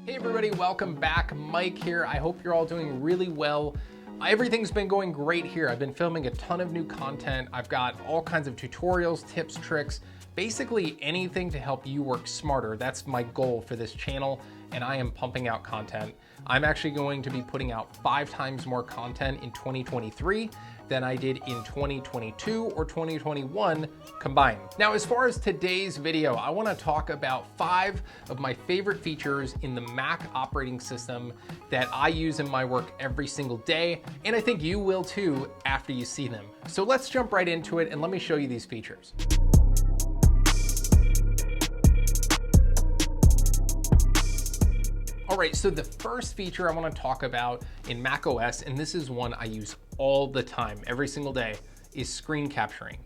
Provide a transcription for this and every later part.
Hey everybody, welcome back. Mike here. I hope you're all doing really well. Everything's been going great here. I've been filming a ton of new content. I've got all kinds of tutorials, tips, tricks, basically anything to help you work smarter. That's my goal for this channel, and I am pumping out content. I'm actually going to be putting out 5 times more content in 2023 than I did in 2022 or 2021 combined. Now, as far as today's video, I want to talk about 5 of my favorite features in the Mac operating system that I use in my work every single day, and I think you will too after you see them. So let's jump right into it and let me show you these features. All right, so the first feature I want to talk about in macOS, and this is one I use all the time, every single day, is screen capturing.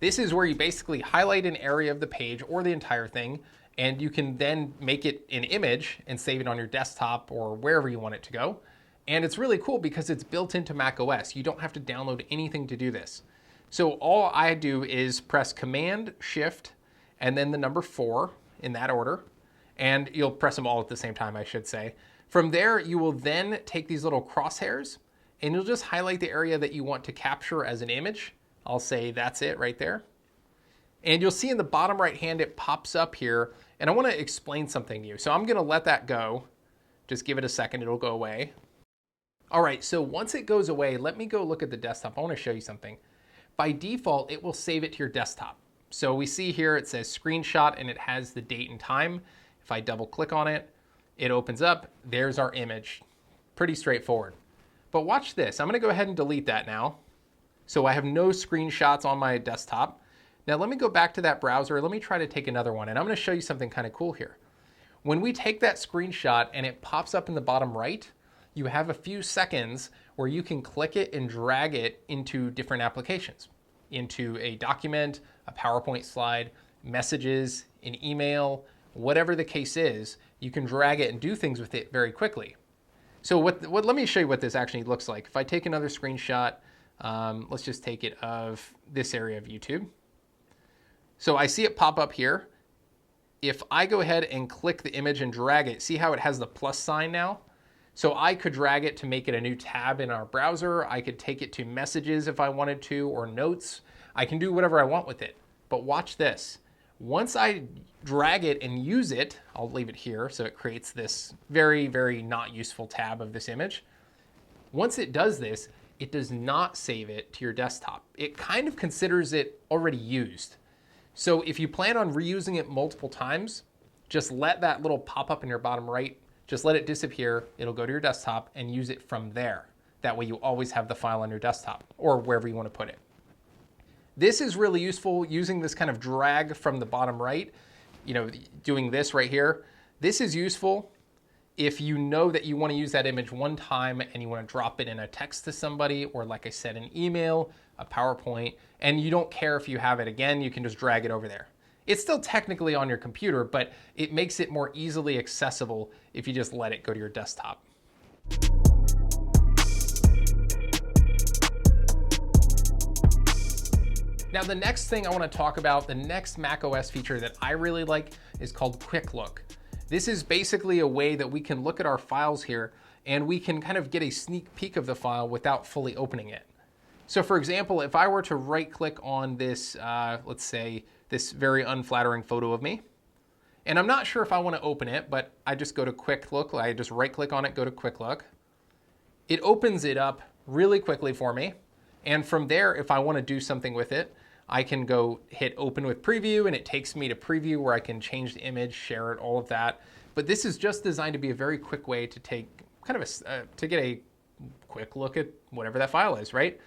This is where you basically highlight an area of the page or the entire thing, and you can then make it an image and save it on your desktop or wherever you want it to go. And it's really cool because it's built into macOS. You don't have to download anything to do this. So all I do is press Command, Shift, and then the number 4 in that order. And you'll press them all at the same time, I should say. From there, you will then take these little crosshairs and you'll just highlight the area that you want to capture as an image. I'll say that's it right there. And you'll see in the bottom right hand, it pops up here. And I want to explain something to you. So I'm going to let that go. Just give it a second, it'll go away. All right, so once it goes away, let me go look at the desktop. I want to show you something. By default, it will save it to your desktop. So we see here it says screenshot and it has the date and time. If I double click on it, it opens up. There's our image. Pretty straightforward. But watch this. I'm going to go ahead and delete that now. So I have no screenshots on my desktop. Now let me go back to that browser. Let me try to take another one. And I'm going to show you something kind of cool here. When we take that screenshot and it pops up in the bottom right, you have a few seconds where you can click it and drag it into different applications, into a document, a PowerPoint slide, messages, an email, whatever the case is, you can drag it and do things with it very quickly. So let me show you what this actually looks like. If I take another screenshot, let's just take it of this area of YouTube. So I see it pop up here. If I go ahead and click the image and drag it, see how it has the plus sign now? So I could drag it to make it a new tab in our browser. I could take it to messages if I wanted to, or notes. I can do whatever I want with it. But watch this. Once I drag it and use it, I'll leave it here so it creates this very, very not useful tab of this image. Once it does this, it does not save it to your desktop. It kind of considers it already used. So if you plan on reusing it multiple times, just let that little pop up in your bottom right, just let it disappear. It'll go to your desktop and use it from there. That way you always have the file on your desktop or wherever you want to put it. This is really useful using this kind of drag from the bottom right, doing this right here. This is useful if you know that you want to use that image one time and you want to drop it in a text to somebody, or like I said, an email, a PowerPoint, and you don't care if you have it again, you can just drag it over there. It's still technically on your computer, but it makes it more easily accessible if you just let it go to your desktop. Now, the next thing I want to talk about, the next macOS feature that I really like is called Quick Look. This is basically a way that we can look at our files here and we can kind of get a sneak peek of the file without fully opening it. So for example, if I were to right click on this, let's say this very unflattering photo of me, and I'm not sure if I want to open it, but I just go to Quick Look. I just right click on it, go to Quick Look. It opens it up really quickly for me. And from there, if I want to do something with it, I can go hit open with preview and it takes me to preview where I can change the image, share it, all of that. But this is just designed to be a very quick way to take kind of to get a quick look at whatever that file is, right?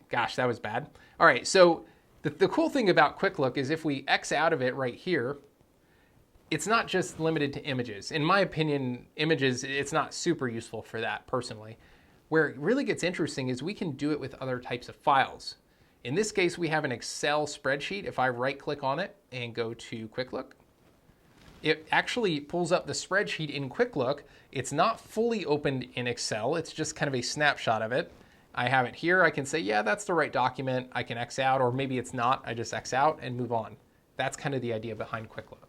Gosh, that was bad. All right, so the cool thing about Quick Look is if we X out of it right here, it's not just limited to images. In my opinion, images, it's not super useful for that personally. Where it really gets interesting is we can do it with other types of files. In this case, we have an Excel spreadsheet. If I right click on it and go to Quick Look, it actually pulls up the spreadsheet in Quick Look. It's not fully opened in Excel. It's just kind of a snapshot of it. I have it here. I can say, yeah, that's the right document. I can X out, or maybe it's not. I just X out and move on. That's kind of the idea behind Quick Look.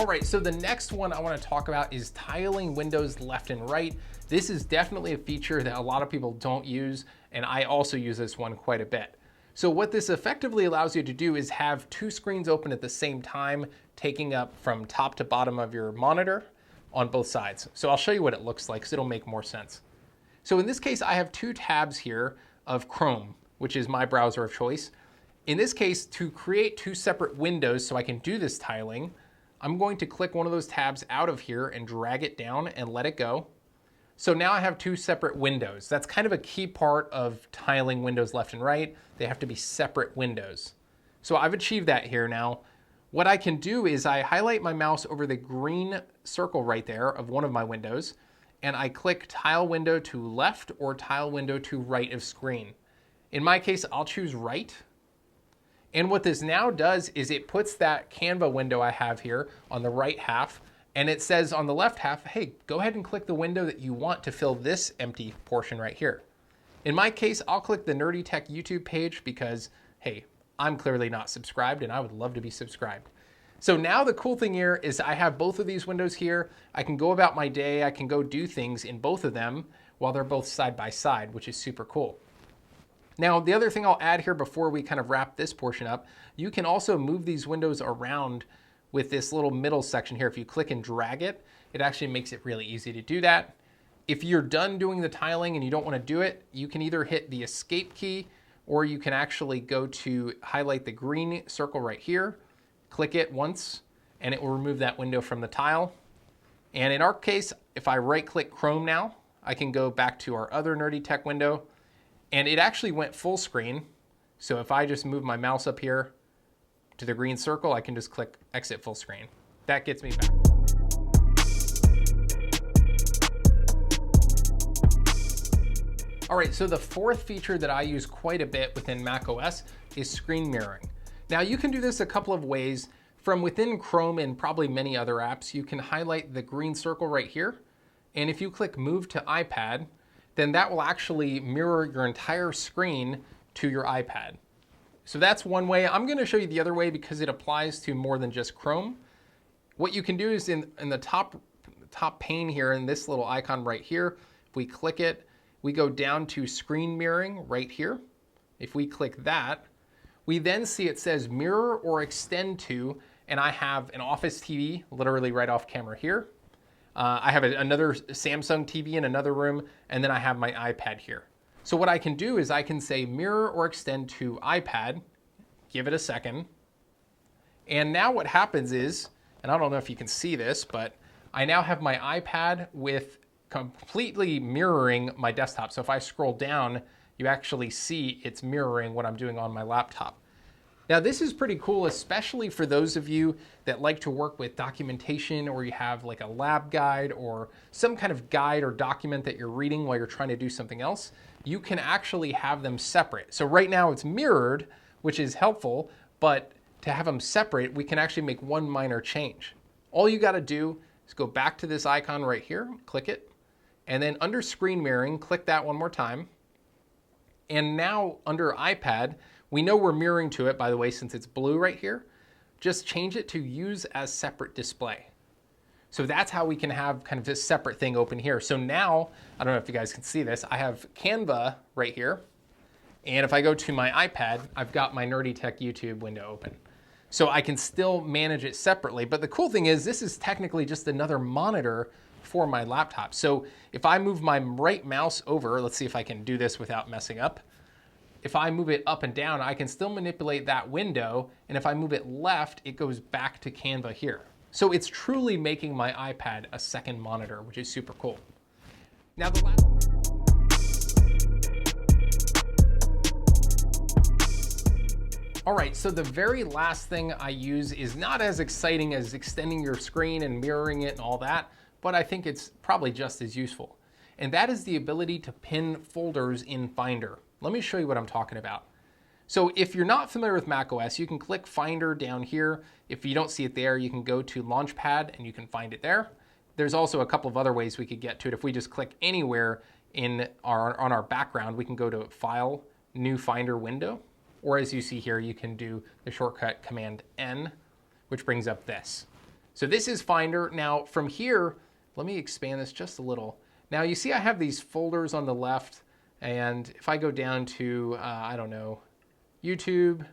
All right, so the next one I want to talk about is tiling windows left and right. This is definitely a feature that a lot of people don't use, and I also use this one quite a bit. So what this effectively allows you to do is have two screens open at the same time, taking up from top to bottom of your monitor on both sides. So I'll show you what it looks like because it'll make more sense. So in this case, I have two tabs here of Chrome, which is my browser of choice. In this case, to create two separate windows so I can do this tiling, I'm going to click one of those tabs out of here and drag it down and let it go. So now I have two separate windows. That's kind of a key part of tiling windows left and right. They have to be separate windows. So I've achieved that here now. What I can do is I highlight my mouse over the green circle right there of one of my windows, and I click tile window to left or tile window to right of screen. In my case, I'll choose right. And what this now does is it puts that Canva window I have here on the right half, and it says on the left half, hey, go ahead and click the window that you want to fill this empty portion right here. In my case, I'll click the Nerdy Tech YouTube page because, hey, I'm clearly not subscribed and I would love to be subscribed. So now the cool thing here is I have both of these windows here. I can go about my day, I can go do things in both of them while they're both side by side, which is super cool. Now, the other thing I'll add here before we kind of wrap this portion up, you can also move these windows around with this little middle section here. If you click and drag it, it actually makes it really easy to do that. If you're done doing the tiling and you don't want to do it, you can either hit the escape key or you can actually go to highlight the green circle right here, click it once, and it will remove that window from the tile. And in our case, if I right click Chrome now, I can go back to our other Nerdy Tech window, and it actually went full screen. So if I just move my mouse up here to the green circle, I can just click exit full screen. That gets me back. All right, so the fourth feature that I use quite a bit within macOS is screen mirroring. Now you can do this a couple of ways. From within Chrome and probably many other apps, you can highlight the green circle right here. And if you click move to iPad, then that will actually mirror your entire screen to your iPad. So that's one way. I'm gonna show you the other way because it applies to more than just Chrome. What you can do is in the top pane here, in this little icon right here, if we click it, we go down to screen mirroring right here. If we click that, we then see it says mirror or extend to, and I have an Office TV literally right off camera here. I have another Samsung TV in another room, and then I have my iPad here. So what I can do is I can say mirror or extend to iPad, give it a second. And now what happens is, and I don't know if you can see this, but I now have my iPad with completely mirroring my desktop. So if I scroll down, you actually see it's mirroring what I'm doing on my laptop. Now this is pretty cool, especially for those of you that like to work with documentation, or you have like a lab guide or some kind of guide or document that you're reading while you're trying to do something else. You can actually have them separate. So right now it's mirrored, which is helpful, but to have them separate, we can actually make one minor change. All you gotta do is go back to this icon right here, click it, and then under screen mirroring, click that one more time. And now under iPad, we know we're mirroring to it, by the way, since it's blue right here. Just change it to use as separate display. So that's how we can have kind of this separate thing open here. So now, I don't know if you guys can see this, I have Canva right here. And if I go to my iPad, I've got my Nerdy Tech YouTube window open. So I can still manage it separately. But the cool thing is this is technically just another monitor for my laptop. So if I move my right mouse over, let's see if I can do this without messing up. If I move it up and down, I can still manipulate that window. And if I move it left, it goes back to Canva here. So it's truly making my iPad a second monitor, which is super cool. Now the last... All right, so the very last thing I use is not as exciting as extending your screen and mirroring it and all that, but I think it's probably just as useful. And that is the ability to pin folders in Finder. Let me show you what I'm talking about. So if you're not familiar with macOS, you can click Finder down here. If you don't see it there, you can go to Launchpad and you can find it there. There's also a couple of other ways we could get to it. If we just click anywhere on our background, we can go to File, New Finder Window. Or as you see here, you can do the shortcut Command N, which brings up this. So this is Finder. Now from here, let me expand this just a little. Now you see I have these folders on the left, and if I go down to, I don't know, YouTube,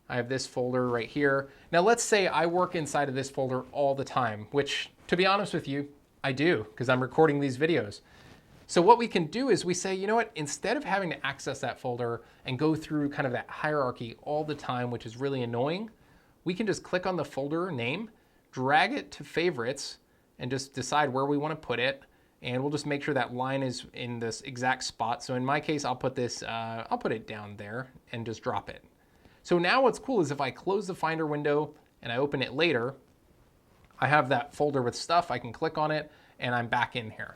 I have this folder right here. Now let's say I work inside of this folder all the time, which to be honest with you, I do, because I'm recording these videos. So what we can do is we say, you know what, instead of having to access that folder and go through kind of that hierarchy all the time, which is really annoying, we can just click on the folder name, drag it to favorites, and just decide where we want to put it. And we'll just make sure that line is in this exact spot. So in my case, I'll put this, I'll put it down there and just drop it. So now what's cool is if I close the Finder window and I open it later, I have that folder with stuff, I can click on it and I'm back in here.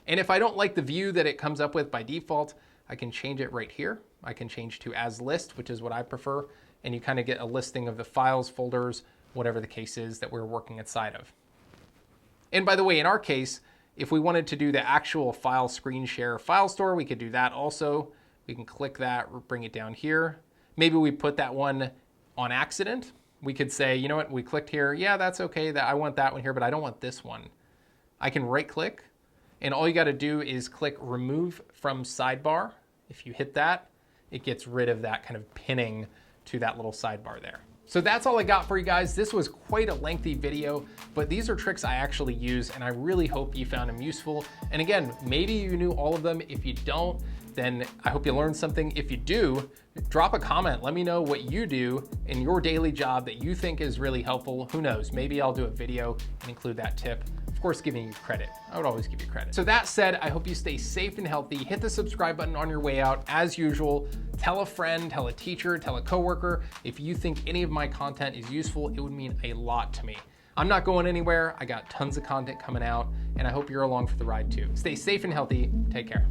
And if I don't like the view that it comes up with by default, I can change it right here. I can change to as list, which is what I prefer. And you kind of get a listing of the files, folders, whatever the case is that we're working inside of. And by the way, in our case, if we wanted to do the actual file screen share file store, we could do that also. We can click that, bring it down here. Maybe we put that one on accident. We could say, you know what, we clicked here. Yeah, that's okay. I want that one here, but I don't want this one. I can right click, and all you got to do is click remove from sidebar. If you hit that, it gets rid of that kind of pinning to that little sidebar there. So that's all I got for you guys. This was quite a lengthy video, but these are tricks I actually use, and I really hope you found them useful. And again, maybe you knew all of them. If you don't, then I hope you learned something. If you do, drop a comment. Let me know what you do in your daily job that you think is really helpful. Who knows? Maybe I'll do a video and include that tip. Of course, giving you credit. I would always give you credit. So that said, I hope you stay safe and healthy. Hit the subscribe button on your way out. As usual, tell a friend, tell a teacher, tell a coworker. If you think any of my content is useful, it would mean a lot to me. I'm not going anywhere. I got tons of content coming out, and I hope you're along for the ride too. Stay safe and healthy. Take care.